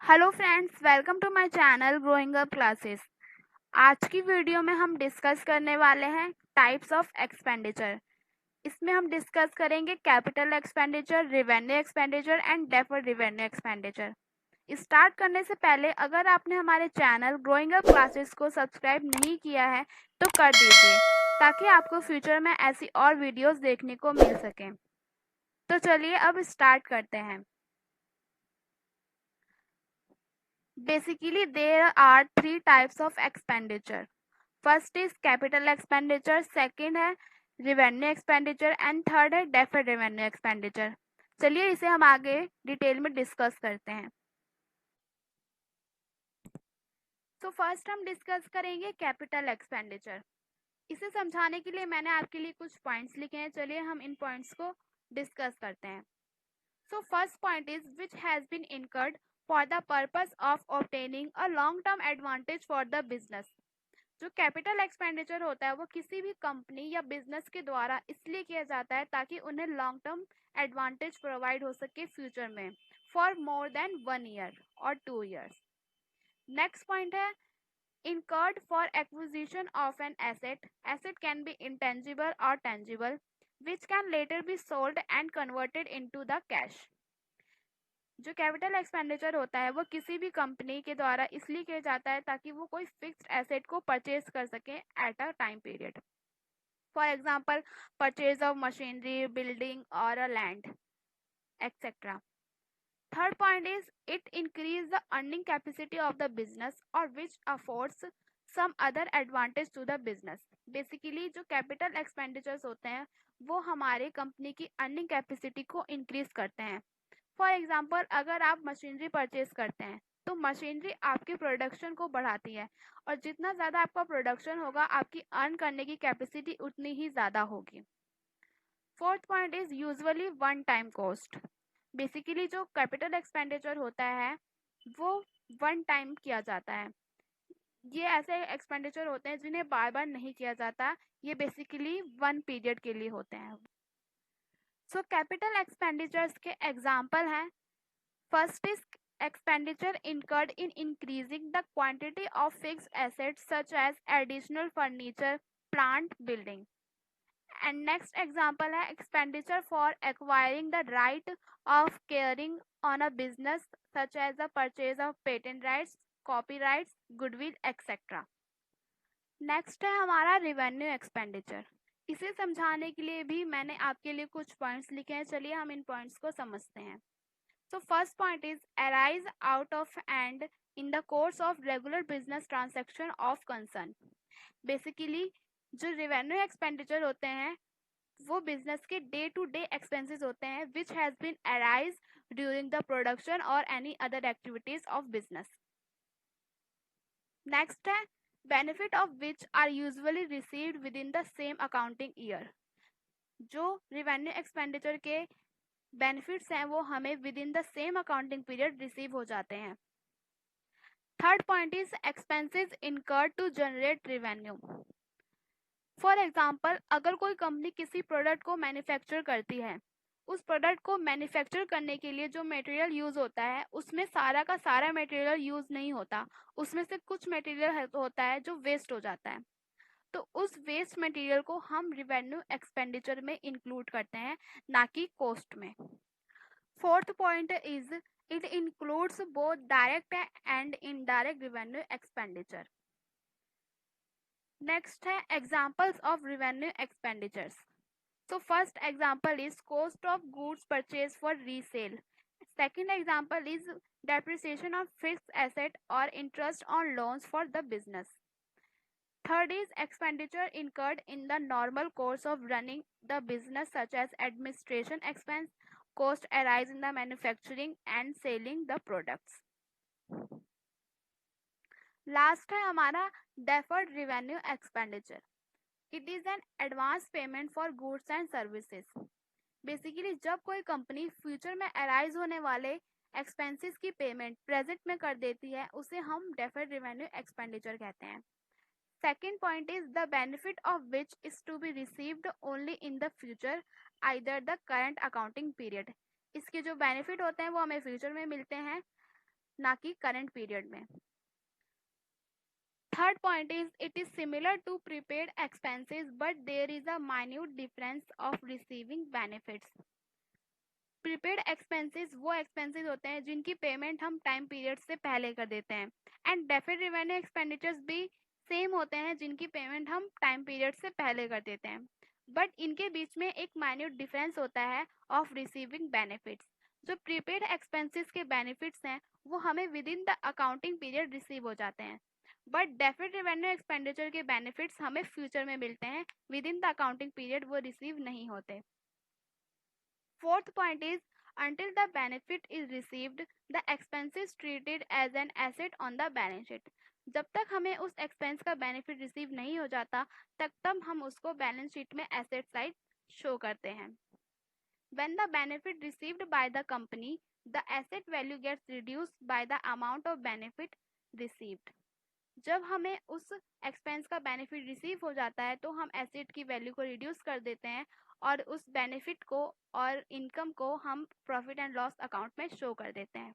Hello friends, welcome to my channel growing up classes. आज की video में हम डिस्कस करने वाले हैं टाइप्स ऑफ एक्सपेंडिचर। इसमें हम डिस्कस करेंगे capital expenditure, revenue expenditure and deferred revenue expenditure. Start करने से पहले अगर आपने हमारे चैनल ग्रोइंग अप क्लासेस को सब्सक्राइब नहीं किया है तो कर दीजिए, ताकि आपको फ्यूचर में ऐसी और वीडियोस देखने को मिल सकें। तो चलिए अब स्टार्ट करते हैं। Basically, there are three types of expenditure. First is capital expenditure, second है revenue expenditure and third है deferred revenue expenditure. चलिए इसे हम आगे डिटेल में डिस्कस करते हैं। तो फर्स्ट हम डिस्कस करेंगे कैपिटल एक्सपेंडिचर। इसे समझाने के लिए मैंने आपके लिए कुछ पॉइंट्स लिखे हैं। चलिए हम इन पॉइंट्स को डिस्कस करते हैं। So first point is which has been incurred for the purpose of obtaining a long term advantage for the business. जो कैपिटल एक्सपेंडिचर होता है वो किसी भी कंपनी या बिजनेस के द्वारा इसलिए किया जाता है ताकि उन्हें लॉन्ग टर्म एडवांटेज प्रोवाइड हो सके फ्यूचर में फॉर मोर देन 1 ईयर और 2 ईयर्स। नेक्स्ट पॉइंट है incurred for acquisition of an asset can be intangible or tangible which can later be sold and converted into the cash. जो capital expenditure होता है वो किसी भी company के द्वारा इसलिए किया जाता है ताकि वो कोई फिक्स्ड एसेट को परचेज कर सके at a time period. For example purchase of machinery, building और a land etcetera. Third point is it increase the earning capacity of the business और which affords some other advantage to the business. Basically जो capital expenditures होते हैं वो हमारे company की earning capacity को increase करते हैं। फॉर एग्जाम्पल अगर आप मशीनरी परचेज करते हैं तो मशीनरी आपके प्रोडक्शन को बढ़ाती है और जितना ज़्यादा आपका प्रोडक्शन होगा आपकी अर्न करने की कैपेसिटी उतनी ही ज़्यादा होगी। Fourth point is usually one time cost. Basically जो कैपिटल एक्सपेंडिचर होता है वो वन टाइम किया जाता है। ये ऐसे एक्सपेंडिचर होते हैं जिन्हें बार बार नहीं किया जाता, ये बेसिकली वन पीरियड के लिए होते हैं। सो कैपिटल एक्सपेंडिचर्स के एग्जाम्पल हैं। First is expenditure incurred in increasing the quantity of fixed assets such as additional furniture, plant, building. And next example है expenditure for acquiring the right of carrying on a business such as the purchase of patent rights, copyrights, goodwill, etc. Next है हमारा revenue expenditure. इसे समझाने के लिए भी मैंने आपके लिए कुछ पॉइंट्स लिखे हैं। चलिए हम इन पॉइंट्स को समझते हैं। So first point is arise out of and in the course of regular business transaction of concern. Basically जो revenue expenditure होते हैं वो बिजनेस के डे टू डे एक्सपेंसेस होते हैं which has been arise during the production or any other activities of business. Next है benefit of which are usually received within the same accounting year. जो revenue expenditure के benefits हैं वो हमें with in the same accounting period receive हो जाते हैं। Third point is expenses incurred to generate revenue. For example अगर कोई कंपनी किसी प्रोडक्ट को मैन्युफैक्चर करती है, उस प्रोडक्ट को मैन्युफैक्चर करने के लिए जो मटेरियल यूज होता है उसमें सारा का सारा मटेरियल यूज नहीं होता, उसमें से कुछ मटेरियल होता है जो वेस्ट हो जाता है। तो उस वेस्ट मटेरियल को हम रिवेन्यू एक्सपेंडिचर में इंक्लूड करते हैं, ना कि कॉस्ट में। Fourth point is it includes both direct and indirect revenue expenditure. Next है examples of revenue expenditures. So first example is cost of goods purchased for resale. Second example is depreciation of fixed asset or interest on loans for the business. Third is expenditure incurred in the normal course of running the business such as administration expense, cost arise in the manufacturing and selling the products. Last है हमारा deferred revenue expenditure. It is an advance payment for goods and services. Basically जब कोई company future में arise होने वाले expenses की payment present में कर देती है उसे हम डेफर्ड रेवेन्यू एक्सपेंडिचर कहते हैं। Second point is the benefit of which is to be received only in the future either the current accounting period. इसके जो बेनिफिट होते हैं वो हमें फ्यूचर में मिलते हैं ना कि करंट पीरियड में। Third point is it is similar to prepaid expenses but there is a minute difference of receiving benefits. Prepaid expenses वो एक्सपेंसेस होते हैं जिनकी पेमेंट हम टाइम पीरियड से पहले कर देते हैं, एंड डेफर्ड रेवेन्यू एक्सपेंडिचर्स भी सेम होते हैं जिनकी पेमेंट हम टाइम पीरियड से पहले कर देते हैं, बट इनके बीच में एक माइन्यूट डिफरेंस होता है ऑफ रिसीविंग बेनिफिट्स। जो प्रीपेड एक्सपेंसेस के बेनिफिट्स हैं वो हमें with in the accounting period receive हो जाते हैं, बट डेफर्ड रेवेन्यू एक्सपेंडिचर के बेनिफिट्स हमें फ्यूचर में मिलते हैं, with in the accounting period वो रिसीव नहीं होते। Fourth point is until the benefit is received, the expense is treated as an asset on the balance sheet. जब तक हमें उस एक्सपेंस का बेनिफिट रिसीव नहीं हो जाता तब हम उसको बैलेंस शीट में एसेट साइड शो करते हैं। When the benefit received by the company, the asset value gets reduced by the amount of benefit received. जब हमें उस एक्सपेंस का बेनिफिट रिसीव हो जाता है तो हम एसेट की वैल्यू को रिड्यूस कर देते हैं और उस बेनिफिट को और इनकम को हम प्रॉफिट एंड लॉस अकाउंट में शो कर देते हैं।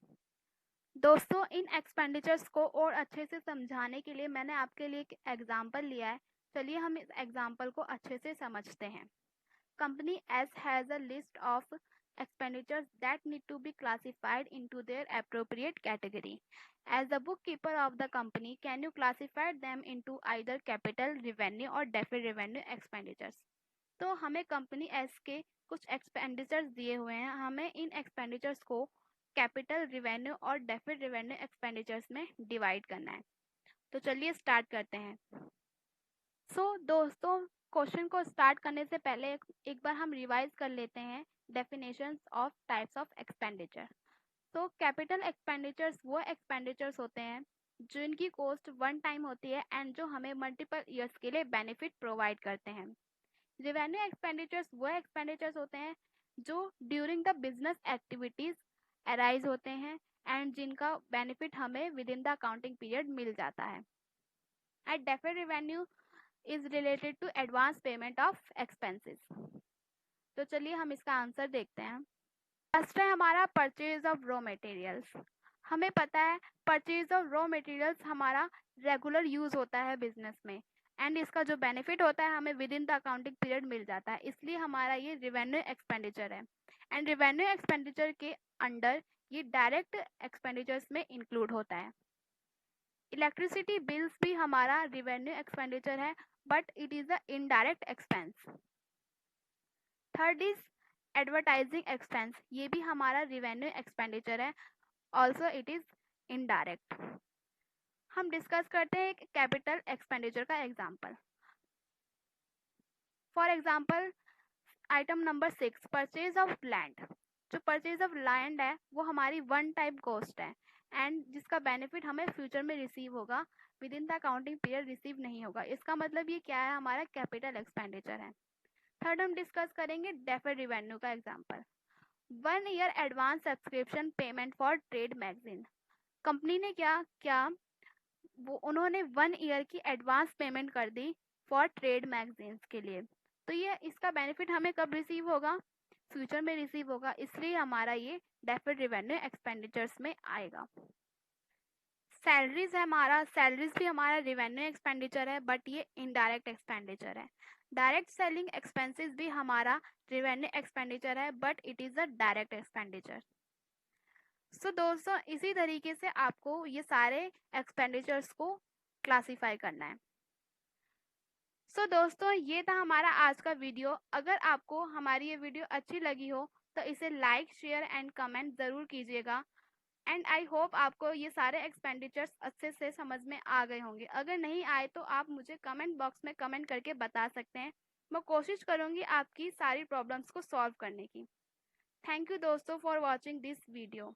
दोस्तों, इन एक्सपेंडिचर्स को और अच्छे से समझाने के लिए मैंने आपके लिए एक एग्जाम्पल लिया है। चलिए हम इस एग्जाम्पल को अच्छे से समझते हैं। Company S has a list of expenditures that need to be classified into their appropriate category. As the bookkeeper of the company, can you classify them into either capital revenue or deferred revenue expenditures? तो हमें company S के कुछ expenditures दिए हुए हैं, हमें इन expenditures को capital revenue और डेफर्ड रिवेन्यू एक्सपेंडिचर्स में डिवाइड करना है। तो चलिए स्टार्ट करते हैं। दोस्तों, क्वेश्चन को स्टार्ट करने से पहले एक बार हम रिवाइज कर लेते हैं definitions of types of expenditure. तो कैपिटल एक्सपेंडिचर्स वो एक्सपेंडिचर्स होते हैं जिनकी कॉस्ट वन टाइम होती है एंड जो हमें मल्टीपल ईयर्स के लिए बेनिफिट प्रोवाइड करते हैं। रेवेन्यू एक्सपेंडिचर्स वो एक्सपेंडिचर्स होते हैं जो during the business activities arise होते हैं एंड जिनका बेनिफिट हमें with in the accounting period मिल जाता है। At deferred revenue is related to advance payment of expenses. तो चलिए हम इसका आंसर देखते हैं। फर्स्ट है हमारा परचेज ऑफ रॉ मटेरियल्स। हमें पता है परचेज ऑफ रॉ मटेरियल्स हमारा रेगुलर यूज होता है बिजनेस में एंड इसका जो बेनिफिट होता है हमें with in the accounting period मिल जाता है, इसलिए हमारा ये रिवेन्यू एक्सपेंडिचर है। एंड रिवेन्यू एक्सपेंडिचर के अंडर ये डायरेक्ट एक्सपेंडिचर्स में इंक्लूड होता है। इलेक्ट्रिसिटी बिल्स भी हमारा रिवेन्यू एक्सपेंडिचर है but it is a indirect expense. Third is advertising expense, ये भी हमारा रिवेन्यू एक्सपेंडिचर है, ऑल्सो इट इज इनडायरेक्ट। हम डिस्कस करते हैं एक कैपिटल एक्सपेंडिचर का example. For example item number 6 purchase of land. जो परचेज ऑफ लैंड है वो हमारी वन टाइम कॉस्ट है एंड जिसका बेनिफिट हमें फ्यूचर में रिसीव होगा, with in the accounting period receive नहीं होगा। इसका मतलब ये क्या है, हमारा कैपिटल एक्सपेंडिचर है। थर्ड हम डिस्कस करेंगे डेफर्ड रेवेन्यू का example. 1 year advance subscription payment for trade magazine. Company ने क्या किया, वो उन्होंने 1 ईयर की एडवांस पेमेंट कर दी फॉर ट्रेड मैगजीन्स के लिए। तो ये इसका बेनिफिट हमें कब रिसीव होगा, फ्यूचर में रिसीव होगा, इसलिए हमारा ये डेफर्ड रेवेन्यू एक्सपेंडिचर्स में आएगा। सैलरीज है हमारा, सैलरीज भी हमारा रिवेन्यू एक्सपेंडिचर है बट ये इनडायरेक्ट एक्सपेंडिचर है। डायरेक्ट सेलिंग एक्सपेंसेस भी हमारा रिवेन्यू एक्सपेंडिचर है but it is a direct expenditure. So दोस्तों, इसी तरीके से आपको ये सारे एक्सपेंडिचर्स को क्लासिफाई करना है। सो दोस्तों, ये था हमारा आज का वीडियो। अगर आपको हमारी ये वीडियो अच्छी लगी हो तो इसे लाइक शेयर एंड कमेंट ज़रूर कीजिएगा एंड आई होप आपको ये सारे एक्सपेंडिचर्स अच्छे से समझ में आ गए होंगे। अगर नहीं आए तो आप मुझे कमेंट बॉक्स में कमेंट करके बता सकते हैं, मैं कोशिश करूँगी आपकी सारी प्रॉब्लम्स को सॉल्व करने की। थैंक यू दोस्तों फॉर वॉचिंग दिस वीडियो।